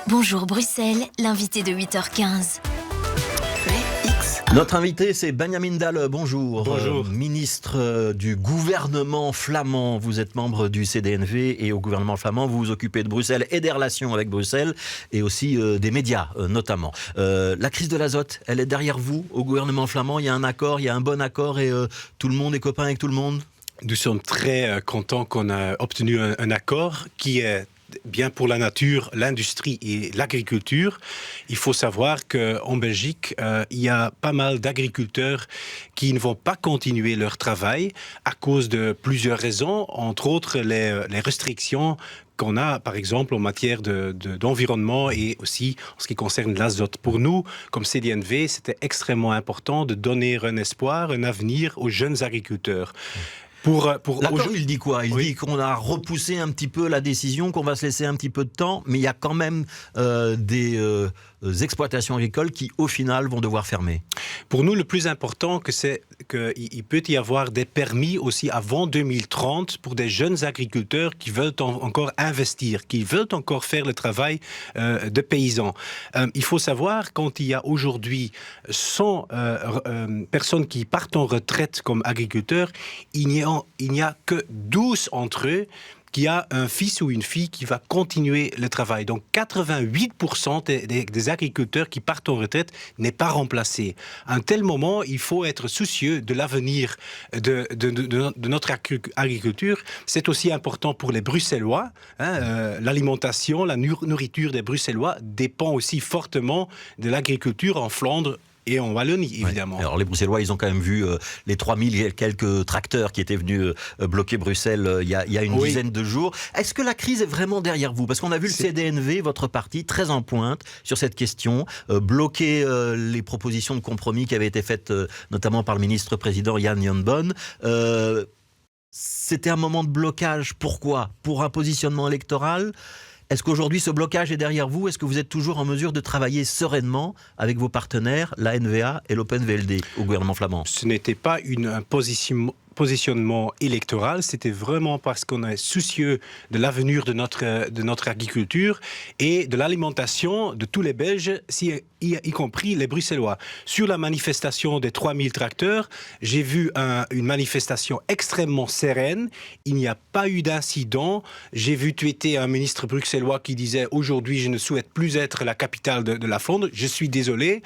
Bonjour Bruxelles, l'invité de 8h15. Notre invité, c'est Benjamin Dalle. Bonjour. Bonjour. Ministre du gouvernement flamand. Vous êtes membre du CD&V et au gouvernement flamand, vous vous occupez de Bruxelles et des relations avec Bruxelles et aussi des médias notamment. La crise de l'azote, elle est derrière vous au gouvernement flamand. Il y a un accord, il y a un bon accord et tout le monde est copain avec tout le monde. Nous sommes très contents qu'on a obtenu un accord qui est bien pour la nature, l'industrie et l'agriculture. Il faut savoir qu'en Belgique, il y a pas mal d'agriculteurs qui ne vont pas continuer leur travail à cause de plusieurs raisons, entre autres les restrictions qu'on a, par exemple, en matière d'environnement et aussi en ce qui concerne l'azote. Pour nous, comme CD&V, c'était extrêmement important de donner un espoir, un avenir aux jeunes agriculteurs. L'accord, il dit quoi ? Il dit qu'on a repoussé un petit peu la décision, qu'on va se laisser un petit peu de temps, mais il y a quand même des exploitations agricoles qui, au final, vont devoir fermer. Pour nous, le plus important, c'est qu'il peut y avoir des permis aussi avant 2030 pour des jeunes agriculteurs qui veulent encore investir, qui veulent encore faire le travail de paysans. Il faut savoir, quand il y a aujourd'hui 100 personnes qui partent en retraite comme agriculteurs, il n'y a que 12 entre eux qui a un fils ou une fille qui va continuer le travail. Donc 88% des agriculteurs qui partent en retraite n'est pas remplacé. À un tel moment, il faut être soucieux de l'avenir de notre agriculture. C'est aussi important pour les Bruxellois. L'alimentation, la nourriture des Bruxellois dépend aussi fortement de l'agriculture en Flandre et en Wallonie, évidemment. Ouais. Alors les Bruxellois, ils ont quand même vu les 3000 et quelques tracteurs qui étaient venus bloquer Bruxelles il y a une dizaine de jours. Est-ce que la crise est vraiment derrière vous ? Parce qu'on a vu le CD&V, votre parti, très en pointe sur cette question, bloquer les propositions de compromis qui avaient été faites notamment par le ministre-président Jan Jan Bon. C'était un moment de blocage. Pourquoi ? Pour un positionnement électoral ? Est-ce qu'aujourd'hui, ce blocage est derrière vous ? Est-ce que vous êtes toujours en mesure de travailler sereinement avec vos partenaires, la NVA et l'Open VLD, au gouvernement flamand ? Ce n'était pas un positionnement électoral, c'était vraiment parce qu'on est soucieux de l'avenir de notre agriculture et de l'alimentation de tous les Belges, y compris les Bruxellois. Sur la manifestation des 3000 tracteurs, j'ai vu une manifestation extrêmement sereine. Il n'y a pas eu d'incident. J'ai vu tweeter un ministre bruxellois qui disait « Aujourd'hui, je ne souhaite plus être la capitale de la Flandre. Je suis désolé. »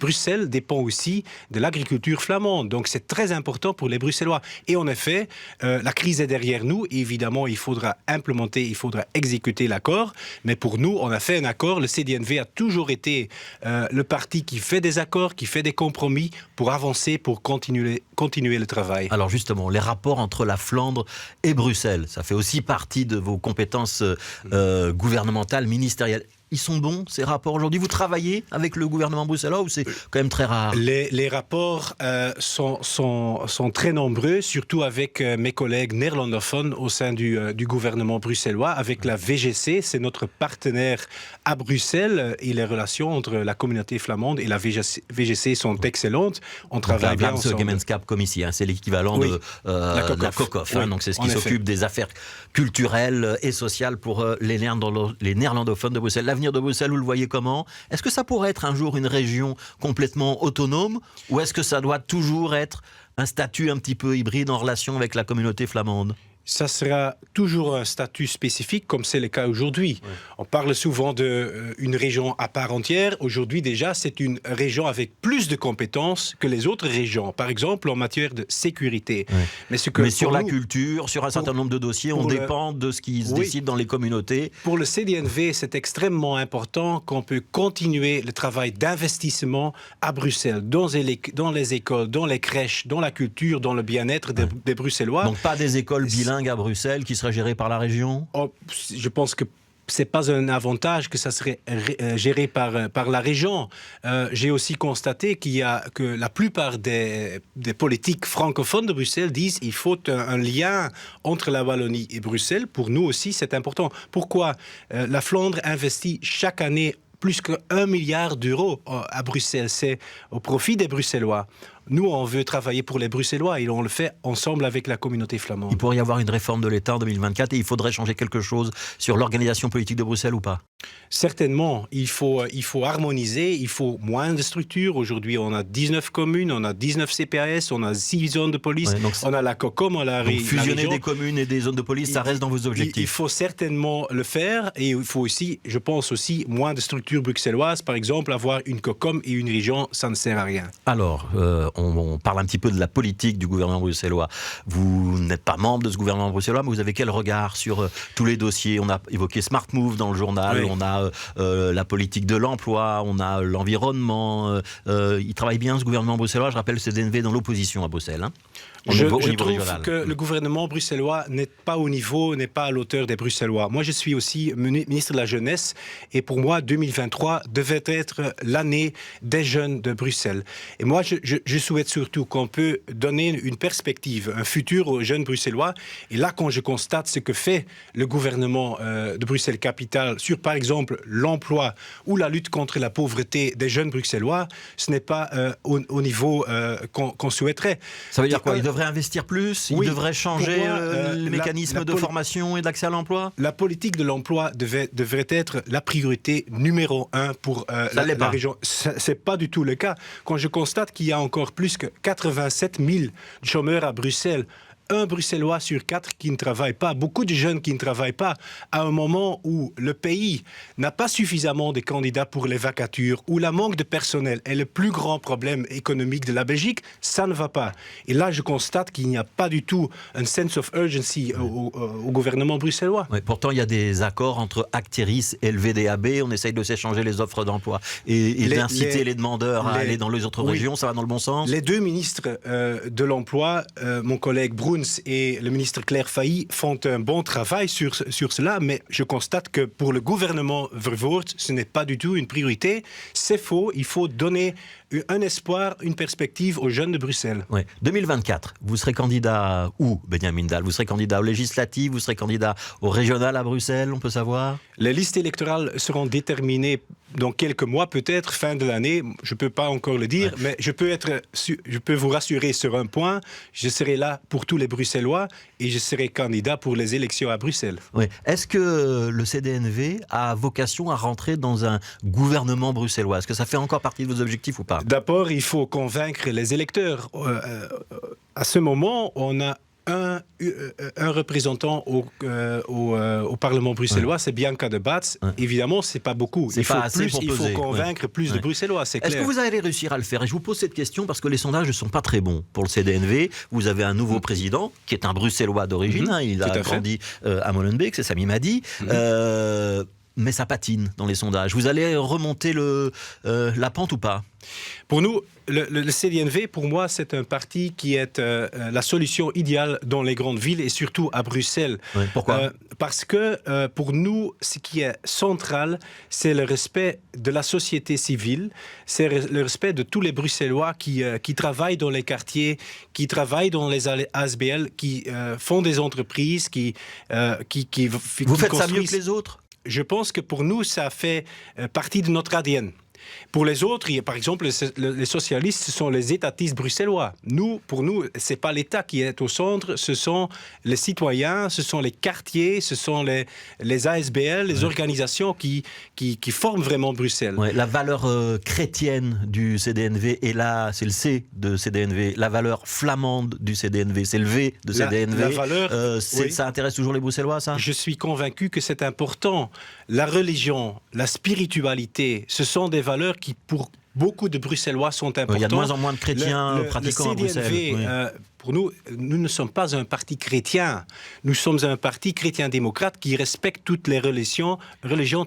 Bruxelles dépend aussi de l'agriculture flamande. Donc, c'est très important pour les Bruxellois. Et en effet, la crise est derrière nous. Et évidemment, il faudra implémenter, il faudra exécuter l'accord. Mais pour nous, on a fait un accord. Le CD&V a toujours été le parti qui fait des accords, qui fait des compromis pour avancer, pour continuer le travail. Alors justement, les rapports entre la Flandre et Bruxelles, ça fait aussi partie de vos compétences gouvernementales, ministérielles. Ils sont bons, ces rapports aujourd'hui ? Vous travaillez avec le gouvernement bruxellois ou c'est quand même très rare ? Les rapports sont très nombreux, surtout avec mes collègues néerlandophones au sein du gouvernement bruxellois. Avec la VGC, c'est notre partenaire à Bruxelles et les relations entre la communauté flamande et la VGC sont excellentes. On travaille bien ensemble. Commissie, c'est l'équivalent de la COCOF. Donc c'est ce qui s'occupe des affaires culturelles et sociales pour les néerlandophones de Bruxelles. L'avenir de Bruxelles, vous le voyez comment ? Est-ce que ça pourrait être un jour une région complètement autonome ou est-ce que ça doit toujours être un statut un petit peu hybride en relation avec la communauté flamande ? Ça sera toujours un statut spécifique, comme c'est le cas aujourd'hui. Ouais. On parle souvent d'une région à part entière. Aujourd'hui, déjà, c'est une région avec plus de compétences que les autres régions. Par exemple, en matière de sécurité. Ouais. Mais sur la culture, sur un certain nombre de dossiers, on dépend de ce qui se décide dans les communautés. Pour le CD&V, c'est extrêmement important qu'on peut continuer le travail d'investissement à Bruxelles, dans les écoles, dans les crèches, dans la culture, dans le bien-être des Bruxellois. Donc pas des écoles bilingues à Bruxelles qui seraient gérées par la région ? Je pense que c'est pas un avantage que ça serait géré par la région. J'ai aussi constaté que la plupart des politiques francophones de Bruxelles disent qu'il faut un lien entre la Wallonie et Bruxelles. Pour nous aussi, c'est important. Pourquoi ? La Flandre investit chaque année plus qu'1 milliard d'euros à Bruxelles. C'est au profit des Bruxellois. Nous, on veut travailler pour les Bruxellois et on le fait ensemble avec la communauté flamande. Il pourrait y avoir une réforme de l'État en 2024 et il faudrait changer quelque chose sur l'organisation politique de Bruxelles ou pas ? Certainement, il faut harmoniser, il faut moins de structures. Aujourd'hui, on a 19 communes, on a 19 CPAS, on a 6 zones de police, on a la COCOM, on a la région. Fusionner des communes et des zones de police, ça reste dans vos objectifs. Il faut certainement le faire et il faut aussi, je pense aussi, moins de structures bruxelloises. Par exemple, avoir une COCOM et une région, ça ne sert à rien. Alors, on parle un petit peu de la politique du gouvernement bruxellois. Vous n'êtes pas membre de ce gouvernement bruxellois, mais vous avez quel regard sur tous les dossiers? On a évoqué Smart Move dans le journal, on a la politique de l'emploi, on a l'environnement. Il travaille bien ce gouvernement bruxellois. Je rappelle, le CDNV dans l'opposition à Bruxelles. Je trouve que le gouvernement bruxellois n'est pas au niveau, n'est pas à l'auteur des Bruxellois. Moi, je suis aussi ministre de la Jeunesse et pour moi, 2023 devait être l'année des jeunes de Bruxelles. Et moi, je souhaite surtout qu'on peut donner une perspective, un futur aux jeunes bruxellois. Et là, quand je constate ce que fait le gouvernement de Bruxelles-Capitale sur, par exemple, l'emploi ou la lutte contre la pauvreté des jeunes bruxellois, ce n'est pas au niveau qu'on souhaiterait. Ça veut dire quoi? Il devrait investir plus? Il devrait changer les mécanismes de formation et d'accès à l'emploi? La politique de l'emploi devrait être la priorité numéro 1 pour la région. Ce n'est pas du tout le cas. Quand je constate qu'il y a encore plus que 87 000 chômeurs à Bruxelles, un Bruxellois sur 4 qui ne travaille pas, beaucoup de jeunes qui ne travaillent pas, à un moment où le pays n'a pas suffisamment de candidats pour les vacatures, où la manque de personnel est le plus grand problème économique de la Belgique, ça ne va pas. Et là, je constate qu'il n'y a pas du tout un sense of urgency au gouvernement bruxellois. Oui, pourtant, il y a des accords entre Acteris et le VDAB. On essaye de s'échanger les offres d'emploi et d'inciter les demandeurs à aller dans les autres régions. Ça va dans le bon sens? Les deux ministres de l'Emploi, mon collègue Bruns et le ministre Claire Failly, font un bon travail sur cela, mais je constate que pour le gouvernement Vervoort, ce n'est pas du tout une priorité. C'est faux, il faut donner un espoir, une perspective aux jeunes de Bruxelles. Ouais. 2024, vous serez candidat où, Benjamin Dalle? Vous serez candidat aux législatives, vous serez candidat au régional à Bruxelles, on peut savoir? Les listes électorales seront déterminées dans quelques mois, peut-être fin de l'année. Je ne peux pas encore le dire, mais je peux vous rassurer sur un point. Je serai là pour tous les Bruxellois et je serai candidat pour les élections à Bruxelles. Oui. Est-ce que le CDNV a vocation à rentrer dans un gouvernement bruxellois? Est-ce que ça fait encore partie de vos objectifs ou pas? D'abord, il faut convaincre les électeurs. À ce moment, on a un représentant au Parlement bruxellois, c'est Bianca de Baets. Évidemment, c'est pas beaucoup. Il faut convaincre plus de Bruxellois, c'est clair. Est-ce que vous allez réussir à le faire? Et je vous pose cette question parce que les sondages ne sont pas très bons pour le CDNV. Vous avez un nouveau président qui est un Bruxellois d'origine. Il a grandi à Molenbeek, c'est Sami Madi. Mais ça patine dans les sondages. Vous allez remonter la pente ou pas? Pour nous, le CDNV, pour moi, c'est un parti qui est la solution idéale dans les grandes villes et surtout à Bruxelles. Oui, pourquoi? Parce que pour nous, ce qui est central, c'est le respect de la société civile, c'est le respect de tous les Bruxellois qui travaillent dans les quartiers, qui travaillent dans les ASBL, qui font des entreprises, qui Vous faites ça mieux que les autres? Je pense que pour nous, ça fait partie de notre ADN. Pour les autres, par exemple, les socialistes, ce sont les étatistes bruxellois. Pour nous, ce n'est pas l'État qui est au centre, ce sont les citoyens, ce sont les quartiers, ce sont les ASBL, les organisations qui forment vraiment Bruxelles. Ouais, la valeur chrétienne du CDNV est là, c'est le C de CDNV. La valeur flamande du CDNV, c'est le V de CDNV. La valeur, ça intéresse toujours les Bruxellois, ça? Je suis convaincu que c'est important. La religion, la spiritualité, ce sont des valeurs qui, pour beaucoup de Bruxellois, sont importantes. Il y a de moins en moins de chrétiens pratiquants à Bruxelles. Pour nous ne sommes pas un parti chrétien. Nous sommes un parti chrétien-démocrate qui respecte toutes les religions,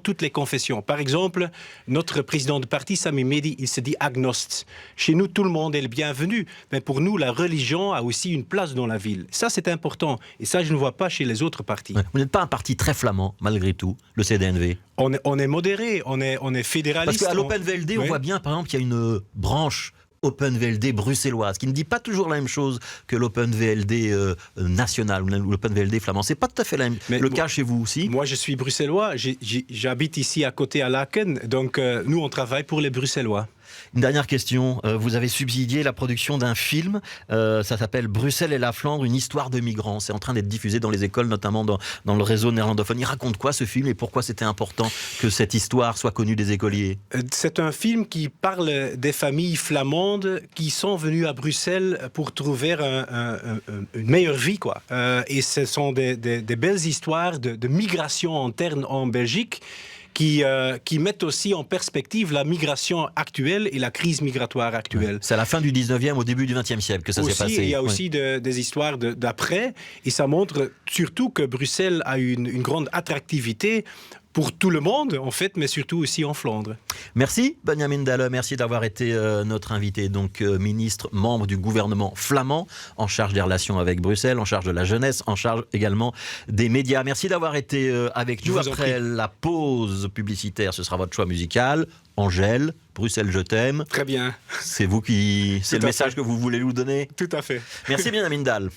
toutes les confessions. Par exemple, notre président de parti, Sami Madi, il se dit agnoste. Chez nous, tout le monde est le bienvenu. Mais pour nous, la religion a aussi une place dans la ville. Ça, c'est important. Et ça, je ne vois pas chez les autres partis. Vous n'êtes pas un parti très flamand, malgré tout, le CDNV? On est modéré, on est fédéraliste. Parce qu'à l'Open VLD, on voit bien, par exemple, qu'il y a une branche Open VLD bruxelloise, qui ne dit pas toujours la même chose que l'Open VLD national ou l'Open VLD flamand. C'est pas tout à fait le cas chez vous aussi? Moi, je suis bruxellois. J'habite ici à côté à Laken. Donc, nous, on travaille pour les Bruxellois. Une dernière question. Vous avez subsidié la production d'un film. Ça s'appelle Bruxelles et la Flandre, une histoire de migrants. C'est en train d'être diffusé dans les écoles, notamment dans le réseau néerlandophone. Il raconte quoi ce film et pourquoi c'était important que cette histoire soit connue des écoliers? C'est un film qui parle des familles flamandes qui sont venues à Bruxelles pour trouver une meilleure vie, quoi. Et ce sont des belles histoires de migration interne en Belgique qui mettent aussi en perspective la migration actuelle et la crise migratoire actuelle. C'est à la fin du 19e, au début du 20e siècle que ça s'est passé. Il y a aussi des histoires d'après, et ça montre surtout que Bruxelles a une grande attractivité pour tout le monde, en fait, mais surtout aussi en Flandre. Merci, Benjamin Dalle. Merci d'avoir été notre invité, donc ministre, membre du gouvernement flamand, en charge des relations avec Bruxelles, en charge de la jeunesse, en charge également des médias. Merci d'avoir été avec nous. Après la pause publicitaire, ce sera votre choix musical. Angèle, Bruxelles, je t'aime. Très bien. C'est le message que vous voulez nous donner? Tout à fait. Merci, Benjamin Dalle.